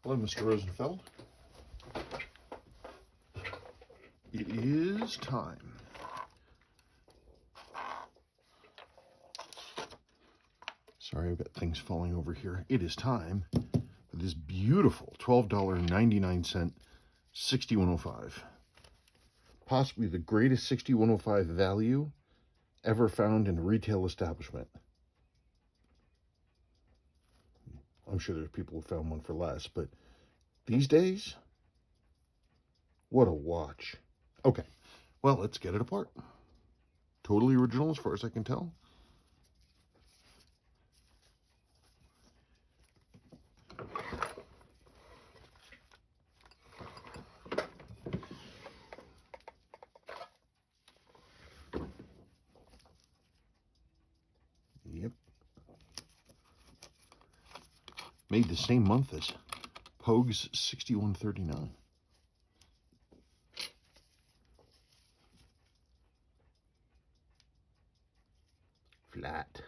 Hello, Mr. Rosenfeld. It is time. Sorry, I've got things falling over here. It is time for this beautiful $12.99 6105. Possibly the greatest 6105 value ever found in a retail establishment. I'm sure there's people who found one for less, but these days, what a watch. Okay, well, let's get it apart. Totally original as far as I can tell. Yep. Made the same month as Pogue's 6139. Flat.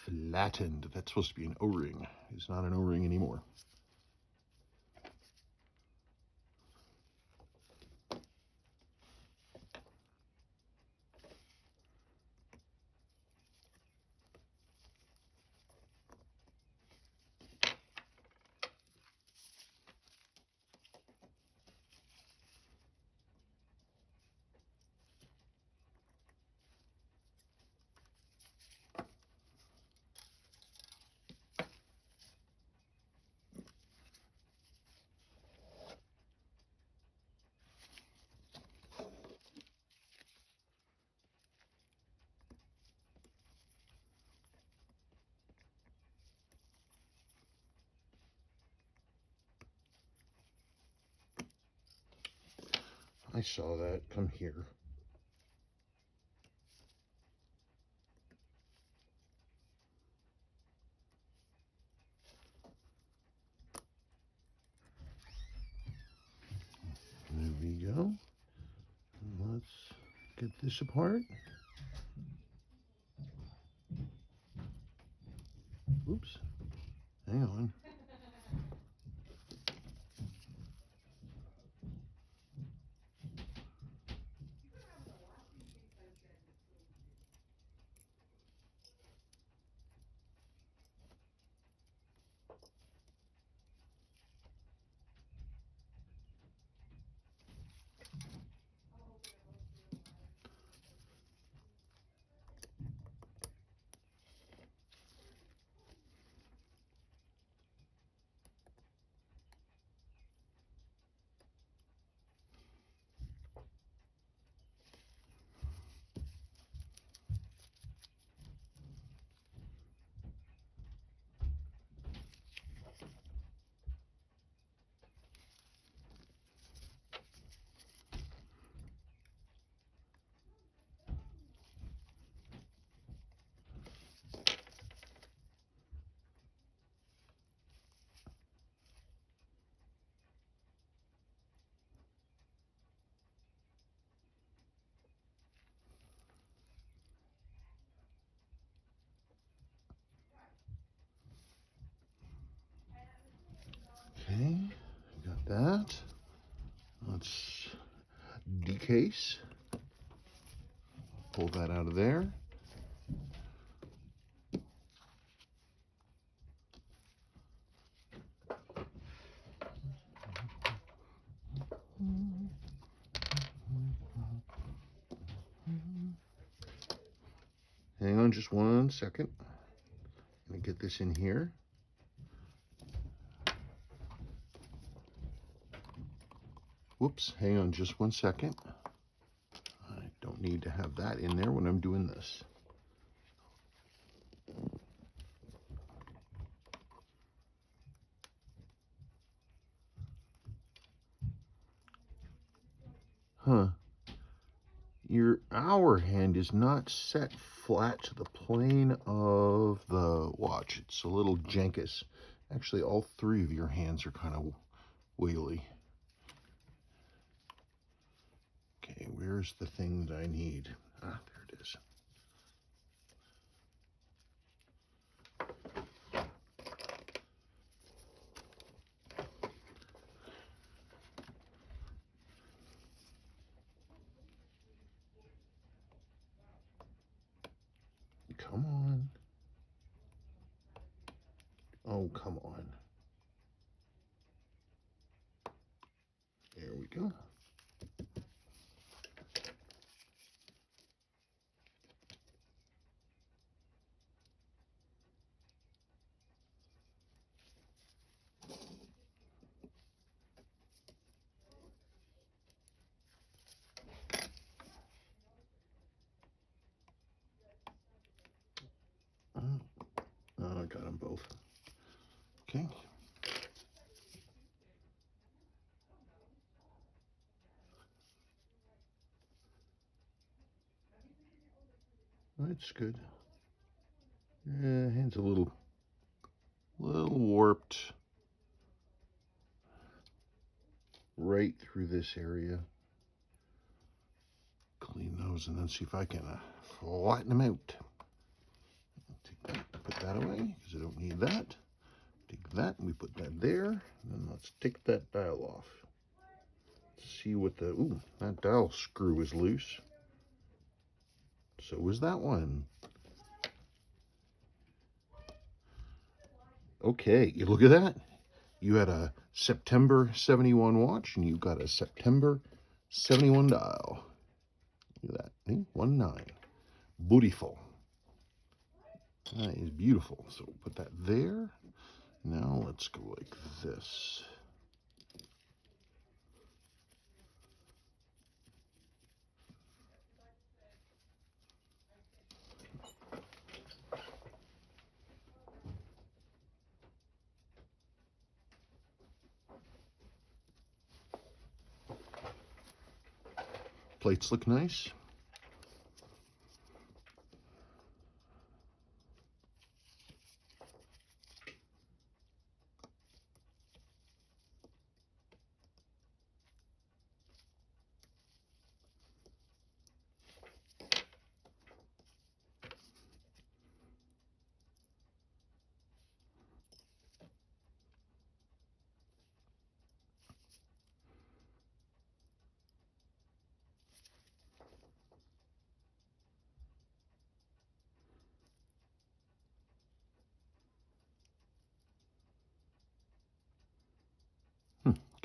Flattened. That's supposed to be an O-ring. It's not an O-ring anymore. I saw that. Come here. There we go. Let's get this apart. Oops. Hang on. Okay, got that. Let's decase. Pull that out of there. Hang on just 1 second. Let me get this in here. Whoops, hang on just 1 second. I don't need to have that in there when I'm doing this. Huh. Your hour hand is not set flat to the plane of the watch. It's a little jankus. Actually, all three of your hands are kind of whaley. Okay, where's the thing that I need? Ah, there it is. Oh, come on. There we go. Oh, I got them both. Okay. That's good. Yeah, hand's a little warped right through this area. Clean those and then see if I can flatten them out. Take that, put that away because I don't need that. Take that and we put that there. And then let's take that dial off. See what the, ooh, that dial screw is loose. So is that one. Okay, you look at that. You had a September 71 watch and you got a September 71 dial. Look at that, 1-9. Beautiful. That is beautiful. So we'll put that there. Now let's go like this. Plates look nice.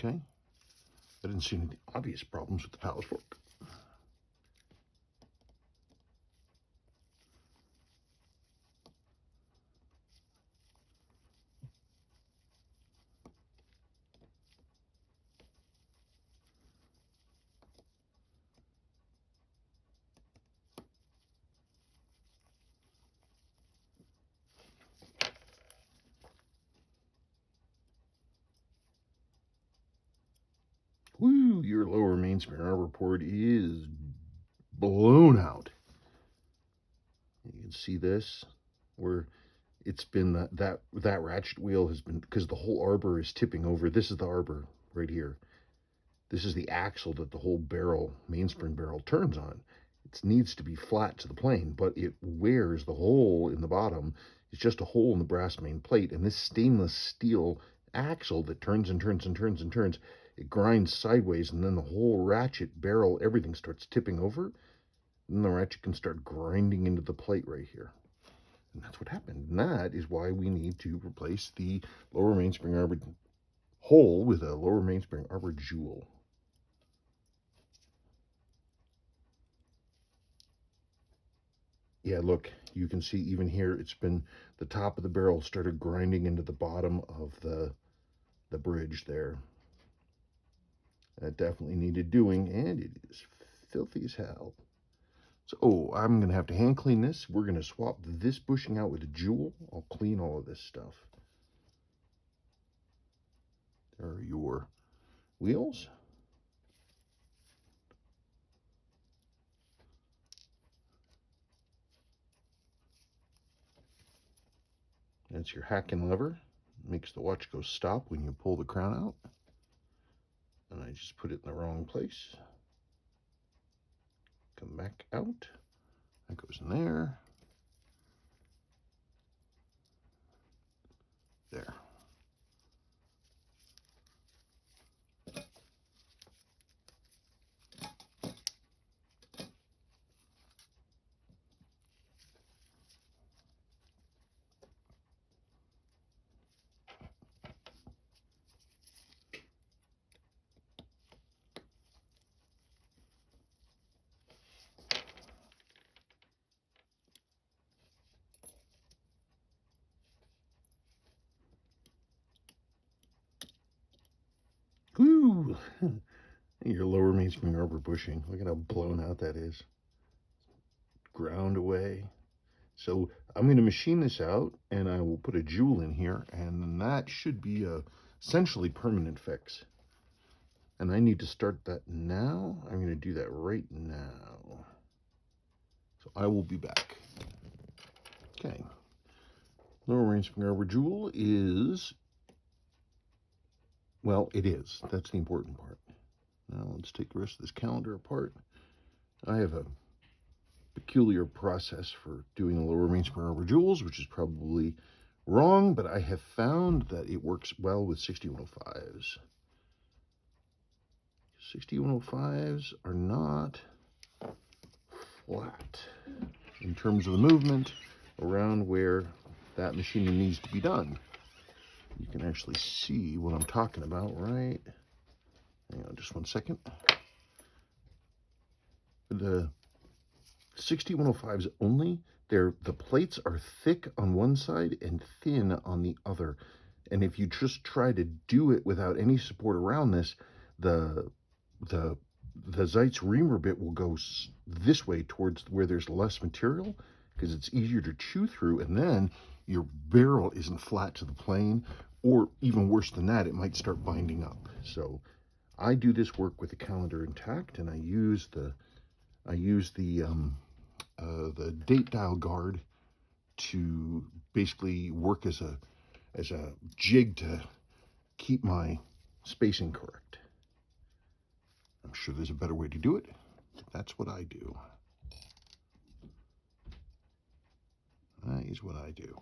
Okay. I didn't see any obvious problems with the pallet fork. Woo, your lower mainspring arbor port is blown out. You can see this, where it's been that ratchet wheel has been, because the whole arbor is tipping over. This is the arbor right here. This is the axle that the whole barrel, mainspring barrel, turns on. It needs to be flat to the plane, but it wears the hole in the bottom. It's just a hole in the brass main plate, and this stainless steel axle that turns and turns and turns and turns, it grinds sideways, and then the whole ratchet barrel, everything starts tipping over, and the ratchet can start grinding into the plate right here. And that's what happened. And that is why we need to replace the lower mainspring arbor hole with a lower mainspring arbor jewel. Yeah, look, you can see even here, it's been, the top of the barrel started grinding into the bottom of the bridge there. That definitely needed doing, and it is filthy as hell. So I'm going to have to hand clean this. We're going to swap this bushing out with a jewel. I'll clean all of this stuff. There are your wheels. That's your hacking lever. Makes the watch go stop when you pull the crown out. And I just put it in the wrong place. Come back out. That goes in there. There. Ooh, your lower mainspring arbor bushing. Look at how blown out that is. Ground away. So I'm going to machine this out, and I will put a jewel in here, and that should be a essentially permanent fix. And I need to start that now. I'm going to do that right now. So I will be back. Okay. Lower mainspring arbor jewel is, well, it is. That's the important part. Now let's take the rest of this calendar apart. I have a peculiar process for doing the lower mainspring arbor jewels, which is probably wrong, but I have found that it works well with 6105s. 6105s are not flat in terms of the movement around where that machining needs to be done. You can actually see what I'm talking about, right? Hang on just one second. The 6105s only, the plates are thick on one side and thin on the other. And if you just try to do it without any support around this, the Zeitz reamer bit will go this way towards where there's less material because it's easier to chew through, and then your barrel isn't flat to the plane, or even worse than that, it might start binding up. So I do this work with the calendar intact, and I use the date dial guard to basically work as a jig to keep my spacing correct. I'm sure there's a better way to do it. That's what I do. That is what I do.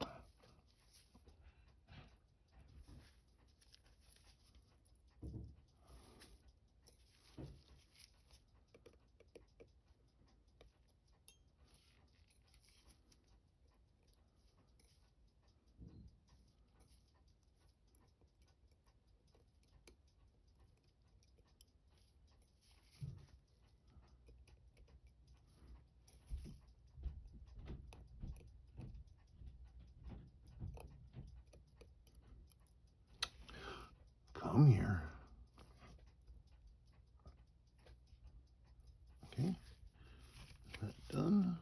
Come here. Okay, that done.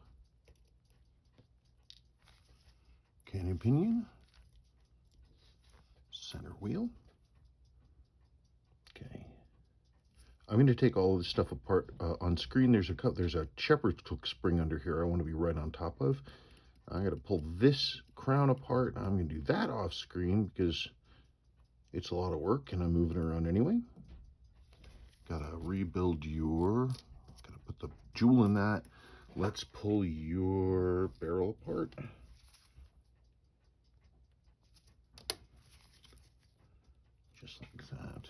Cannon pinion, center wheel. Okay, I'm going to take all of this stuff apart on screen. There's a shepherd's hook spring under here I want to be right on top of. I'm going to pull this crown apart. I'm going to do that off screen because it's a lot of work and I'm moving around anyway. Gotta rebuild gotta put the jewel in that. Let's pull your barrel apart. Just like that.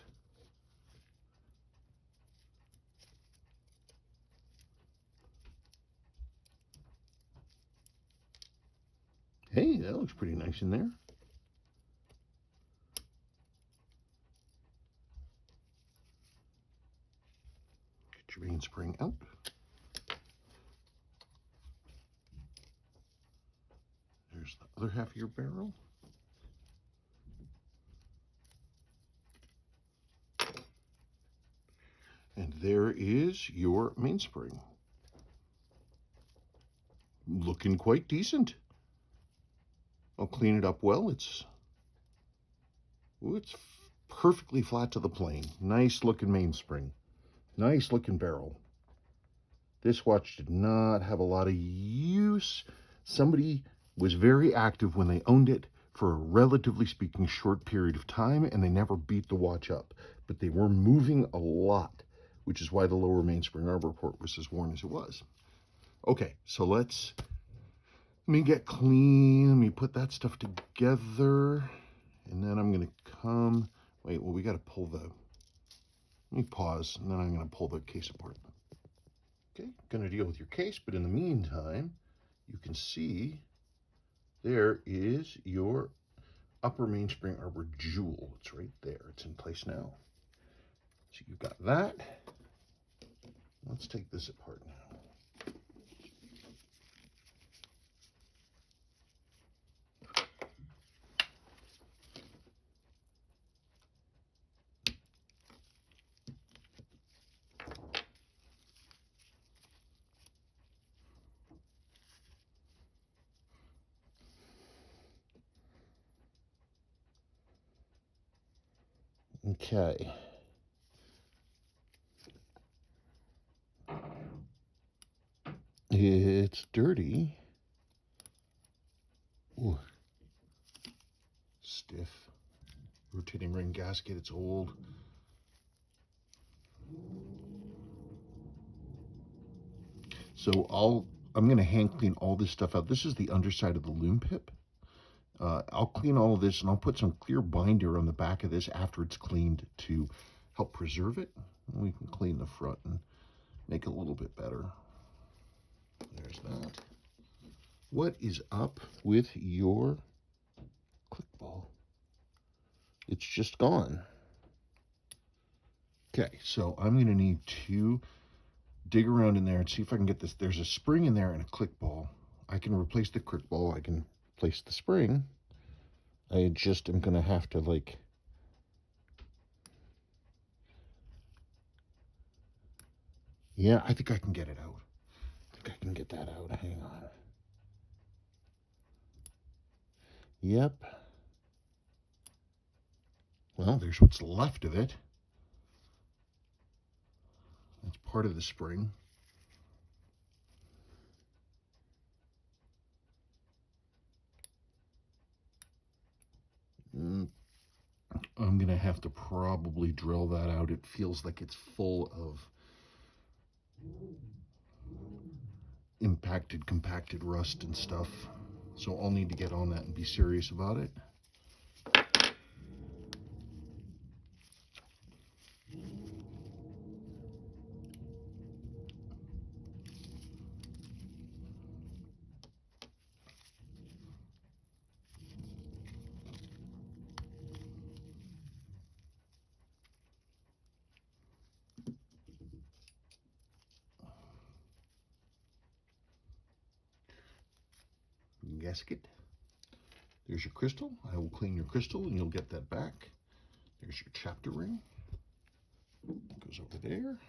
Hey, that looks pretty nice in there. Get your mainspring out. There's the other half of your barrel. And there is your mainspring. Looking quite decent. I'll clean it up well. It's perfectly flat to the plane. Nice looking mainspring. Nice looking barrel. This watch did not have a lot of use. Somebody was very active when they owned it for a relatively speaking short period of time, and they never beat the watch up. But they were moving a lot, which is why the lower mainspring arbor port was as worn as it was. Okay, so let me get clean. Let me put that stuff together. And then I'm going to come... Wait, well, we got to pull the... Let me pause, and then I'm going to pull the case apart. Okay, going to deal with your case, but in the meantime, you can see there is your upper mainspring arbor jewel. It's right there. It's in place now. So you've got that. Let's take this apart now. Okay. It's dirty. Ooh. Stiff. Rotating ring gasket, it's old. So I'm going to hand clean all this stuff out. This is the underside of the loom pip. I'll clean all of this, and I'll put some clear binder on the back of this after it's cleaned to help preserve it. And we can clean the front and make it a little bit better. There's that. What is up with your click ball? It's just gone. Okay, so I'm going to need to dig around in there and see if I can get this. There's a spring in there and a click ball. I can replace the click ball. I can place the spring. I just am going to have to, like, yeah, I think I can get it out. I think I can get that out. Hang on. Yep. Well, there's what's left of it. That's part of the spring. I'm going to have to probably drill that out. It feels like it's full of compacted rust and stuff. So I'll need to get on that and be serious about it. Gasket. There's your crystal. I will clean your crystal and you'll get that back. There's your chapter ring. It goes over there.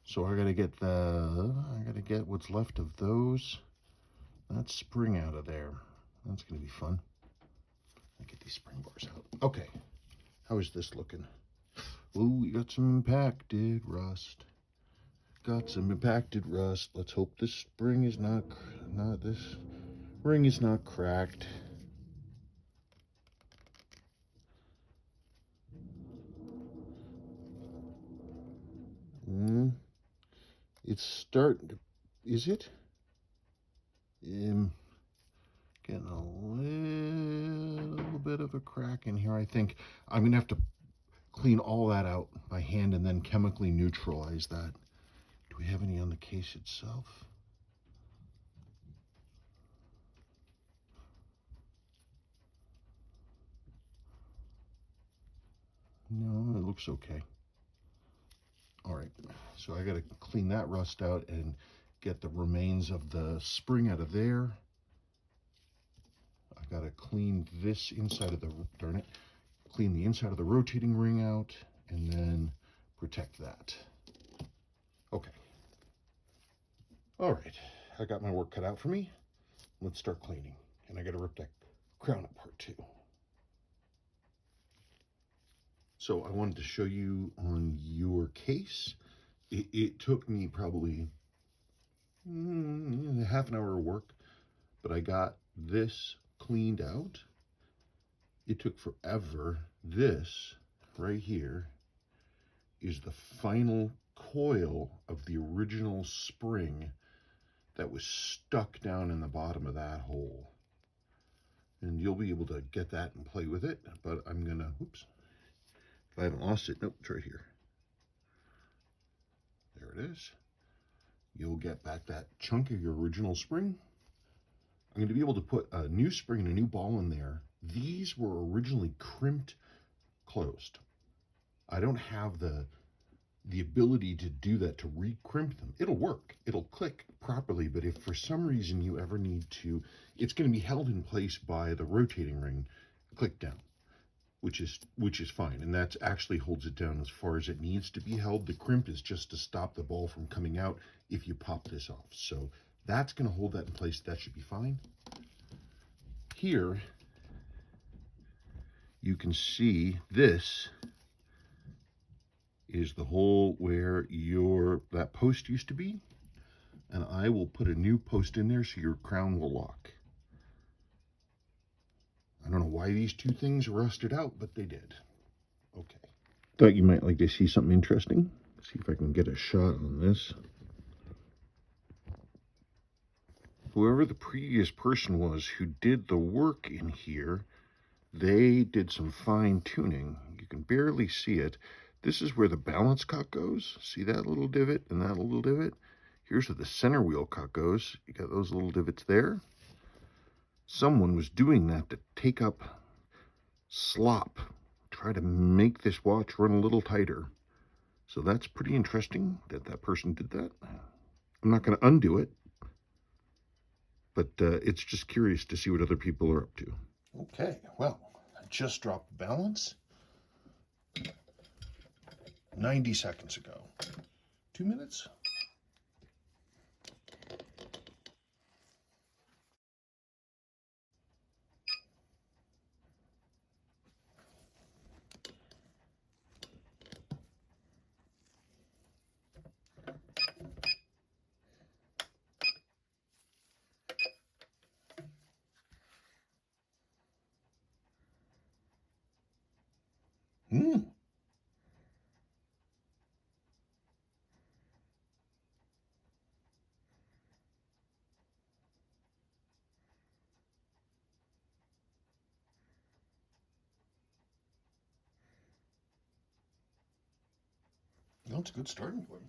So I gotta get what's left of those. That spring out of there. That's gonna be fun. I'll get these spring bars out. Okay. How is this looking? Ooh, we got some impacted rust. Got some impacted rust. Let's hope this spring is this ring is not cracked. It's starting to, is it? Getting a little bit of a crack in here, I think. I'm gonna have to clean all that out by hand and then chemically neutralize that. Do we have any on the case itself? No, it looks okay. All right, so I gotta clean that rust out and get the remains of the spring out of there. I gotta clean this inside of the, darn it, clean the inside of the rotating ring out and then protect that. Okay. All right, I got my work cut out for me. Let's start cleaning. And I gotta rip that crown apart too. So I wanted to show you on your case. It took me probably half an hour of work, but I got this cleaned out. It took forever. This right here is the final coil of the original spring that was stuck down in the bottom of that hole. And you'll be able to get that and play with it, but I'm gonna, oops, if I haven't lost it, nope, it's right here. There it is. You'll get back that chunk of your original spring. I'm going to be able to put a new spring and a new ball in there. These were originally crimped closed. I don't have the ability to do that, to re-crimp them. It'll work. It'll click properly, but if for some reason you ever need to, it's going to be held in place by the rotating ring click down, which is fine, and that actually holds it down as far as it needs to be held. The crimp is just to stop the ball from coming out if you pop this off. So that's going to hold that in place. That should be fine. Here you can see this is the hole where that post used to be. And I will put a new post in there so your crown will lock. I don't know why these two things rusted out, but they did. Okay. Thought you might like to see something interesting. See if I can get a shot on this. Whoever the previous person was who did the work in here, they did some fine tuning. You can barely see it. This is where the balance cock goes. See that little divot and that little divot? Here's where the center wheel cock goes. You got those little divots there. Someone was doing that to take up slop, try to make this watch run a little tighter. So that's pretty interesting that that person did that. I'm not going to undo it, but it's just curious to see what other people are up to. Okay, well, I just dropped the balance 90 seconds ago. 2 minutes? Well, it's a good starting point.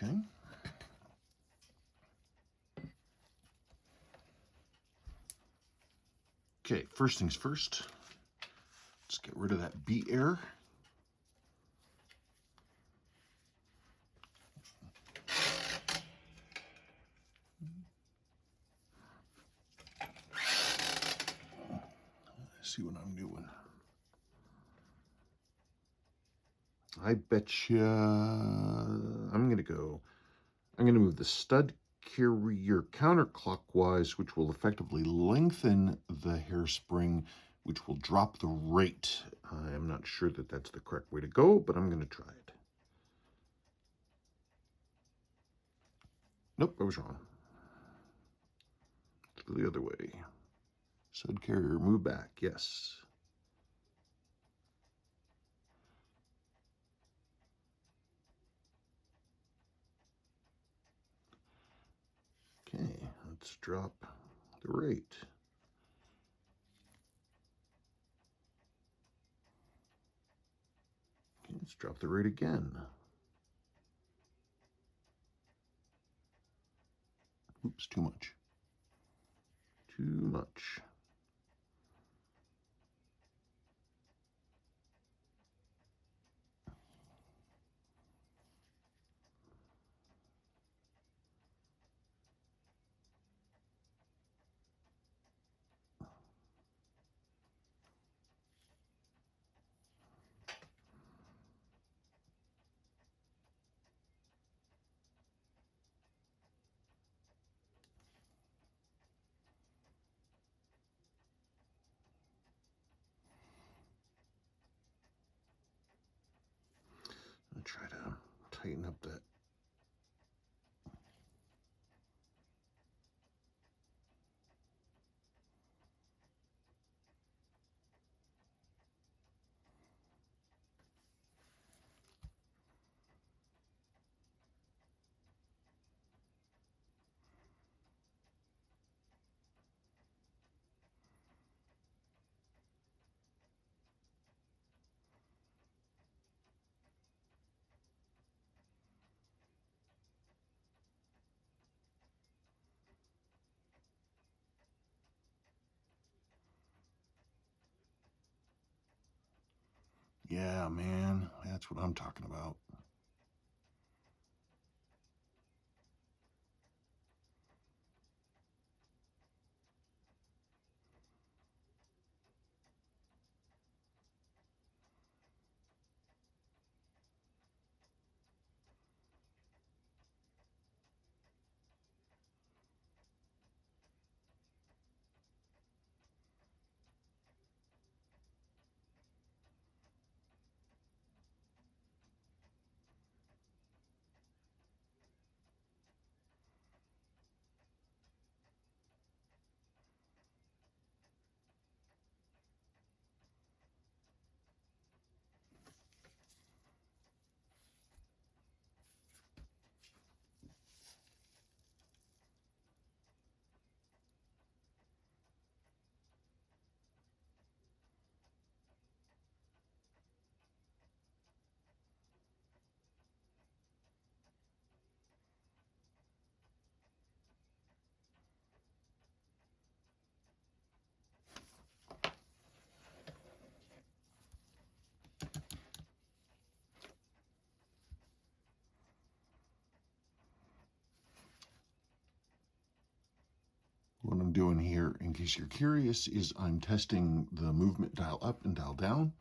Okay. Okay, first things first. Let's get rid of that bee air. Let's see what I'm doing. I bet you I'm going to move the stud carrier counterclockwise, which will effectively lengthen the hairspring, which will drop the rate. I am not sure that that's the correct way to go, but I'm going to try it. Nope, I was wrong. Let's go the other way. Stud carrier, move back, yes. Okay, let's drop the rate. Okay, let's drop the rate again. Oops, too much. Too much. I'll try to tighten up that. Yeah, man, that's what I'm talking about. What I'm doing here, in case you're curious, is I'm testing the movement dial up and dial down.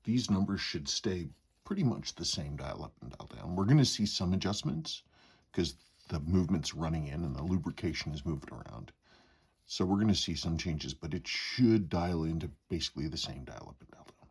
These numbers should stay pretty much the same dial up and dial down. We're going to see some adjustments because the movement's running in and the lubrication is moving around. So we're going to see some changes, but it should dial into basically the same dial up and dial down.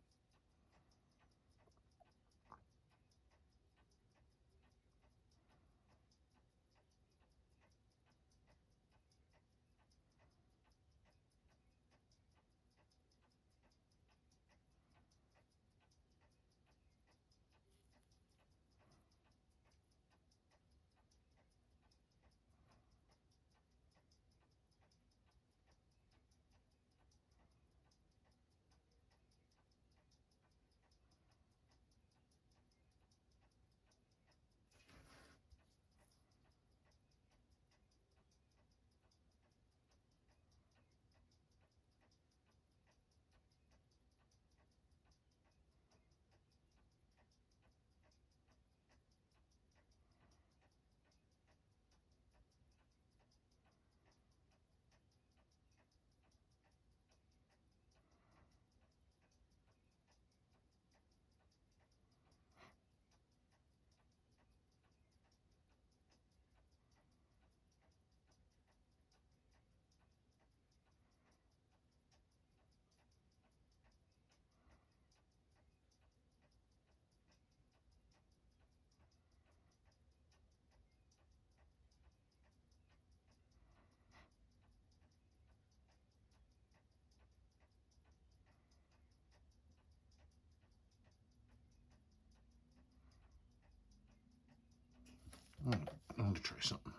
I'm going to try something.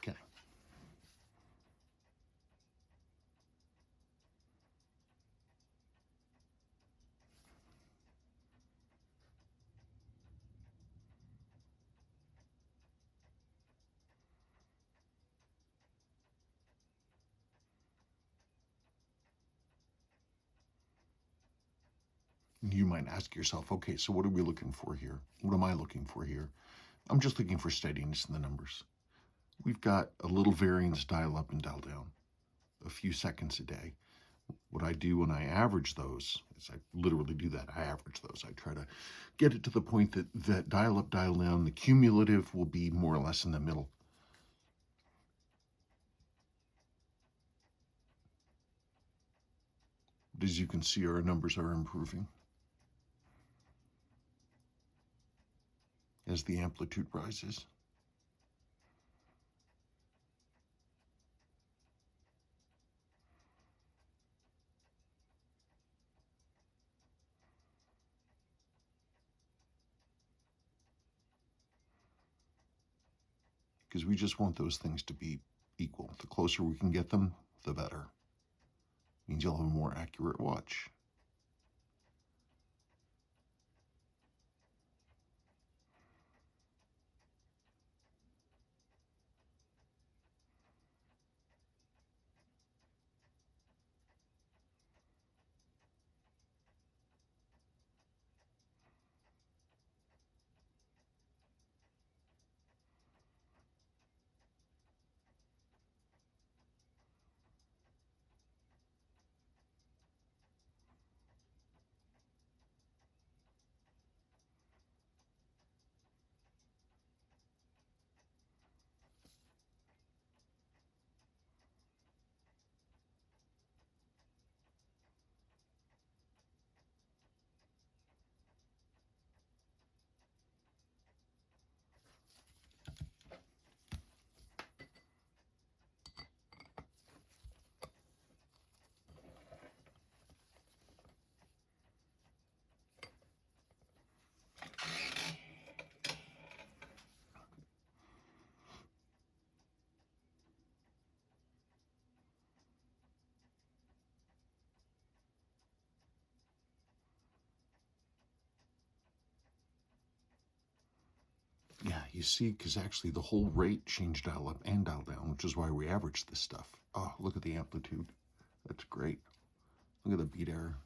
Okay. You might ask yourself, okay, so what are we looking for here? What am I looking for here? I'm just looking for steadiness in the numbers. We've got a little variance dial up and dial down, a few seconds a day. What I do when I average those is I literally do that. I average those. I try to get it to the point that dial up, dial down, the cumulative will be more or less in the middle. But as you can see, our numbers are improving as the amplitude rises. Because we just want those things to be equal. The closer we can get them, the better. Means you'll have a more accurate watch. Yeah, you see, because actually the whole rate changed dial up and dial down, which is why we averaged this stuff. Oh, look at the amplitude. That's great. Look at the beat error.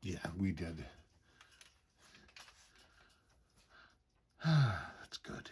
Yeah, we did. That's good.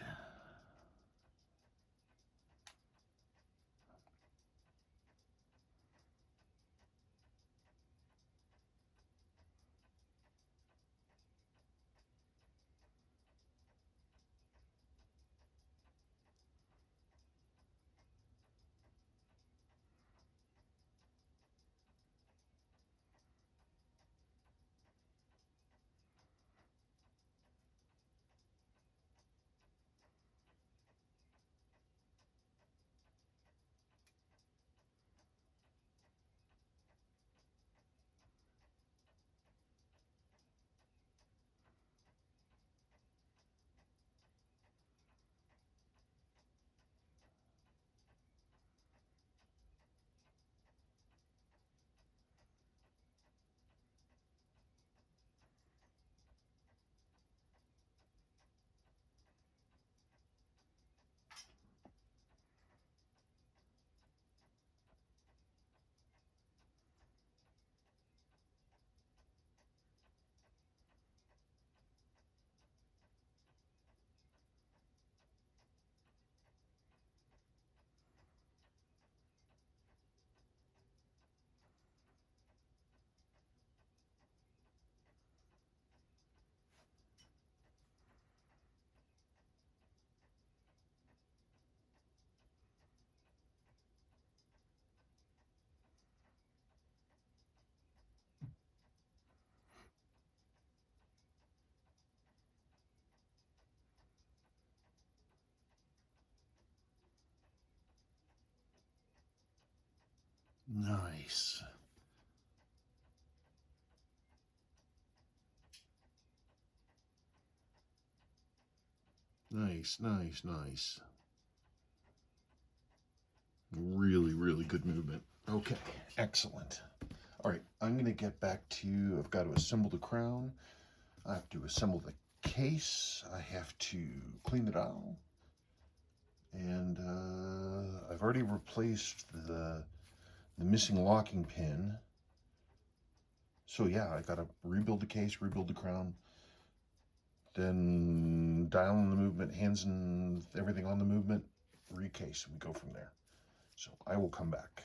Nice. Nice, nice, nice. Really, really good movement. Okay, excellent. All right, I'm going to get back to, I've got to assemble the crown. I have to assemble the case. I have to clean it out. And I've already replaced the missing locking pin. So yeah, I got to rebuild the case, rebuild the crown, then dial in the movement, hands and everything on the movement, recase, and we go from there. So I will come back.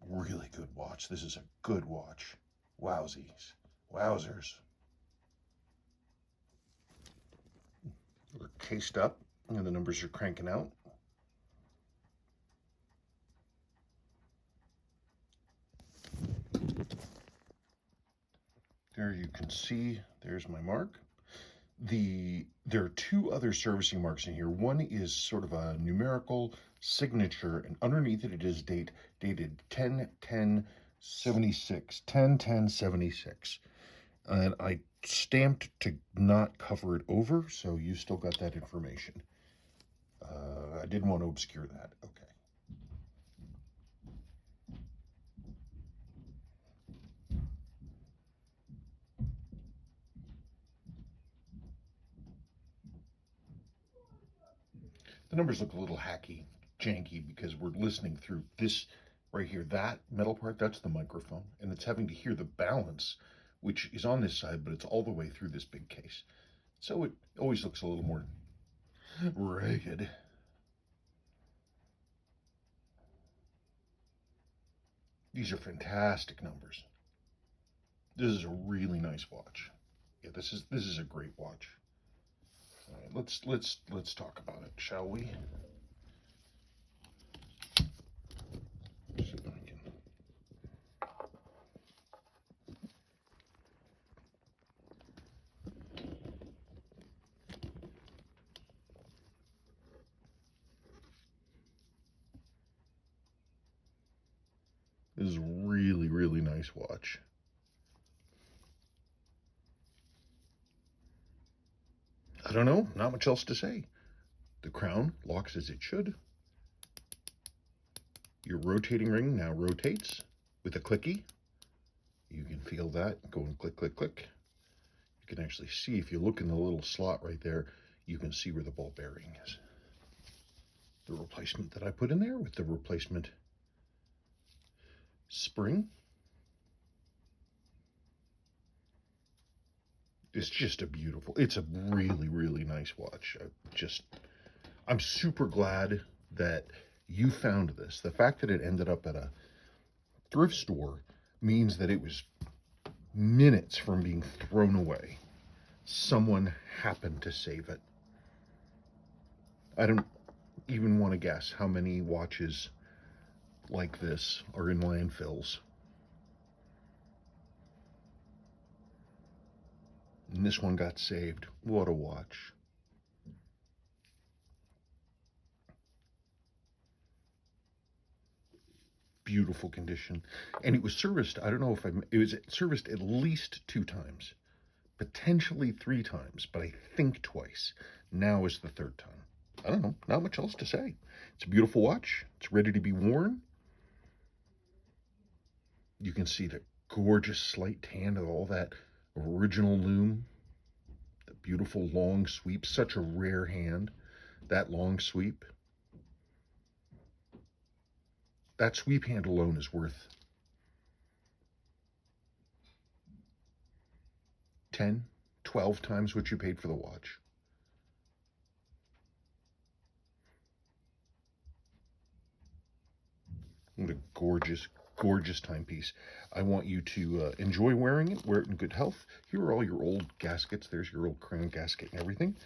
Really good watch. This is a good watch. Wowsies. Wowzers. We're cased up and the numbers are cranking out. There you can see, there's my mark. There are two other servicing marks in here. One is sort of a numerical signature, and underneath it, it is dated 10/10/76, 10/10/76. And I stamped to not cover it over, so you still got that information. I didn't want to obscure that. Okay. The numbers look a little hacky, janky, because we're listening through this right here. That metal part, that's the microphone, and it's having to hear the balance, which is on this side, but it's all the way through this big case. So it always looks a little more ragged. These are fantastic numbers. This is a really nice watch. Yeah, this is a great watch. All right, let's talk about it, shall we? This is a really, really nice watch. I don't know, not much else to say. The crown locks as it should. Your rotating ring now rotates with a clicky. You can feel that going click, click, click. You can actually see, if you look in the little slot right there, you can see where the ball bearing is. The replacement that I put in there with the replacement spring. It's just a beautiful, it's a really, really nice watch. I'm super glad that you found this. The fact that it ended up at a thrift store means that it was minutes from being thrown away. Someone happened to save it. I don't even want to guess how many watches like this are in landfills. And this one got saved. What a watch. Beautiful condition. And it was serviced, I don't know if it was serviced at least 2 times, potentially 3 times, but I think twice. Now is the 3rd time. I don't know, not much else to say. It's a beautiful watch. It's ready to be worn. You can see the gorgeous slight tan of all that original loom. The beautiful long sweep, such a rare hand, that long sweep. That sweep hand alone is worth 10, 12 times what you paid for the watch. What a gorgeous, gorgeous timepiece. I want you to enjoy wearing it, wear it in good health. Here are all your old gaskets. There's your old crown gasket and everything.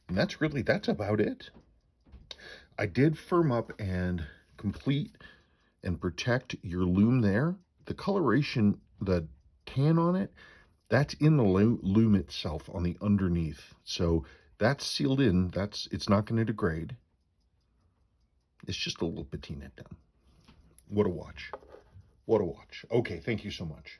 And that's about it. I did firm up and complete and protect your loom there. The coloration, the tan on it, That's in the loom itself on the underneath. So that's sealed in. It's not going to degrade. It's just a little patina down. What a watch. What a watch. Okay, thank you so much.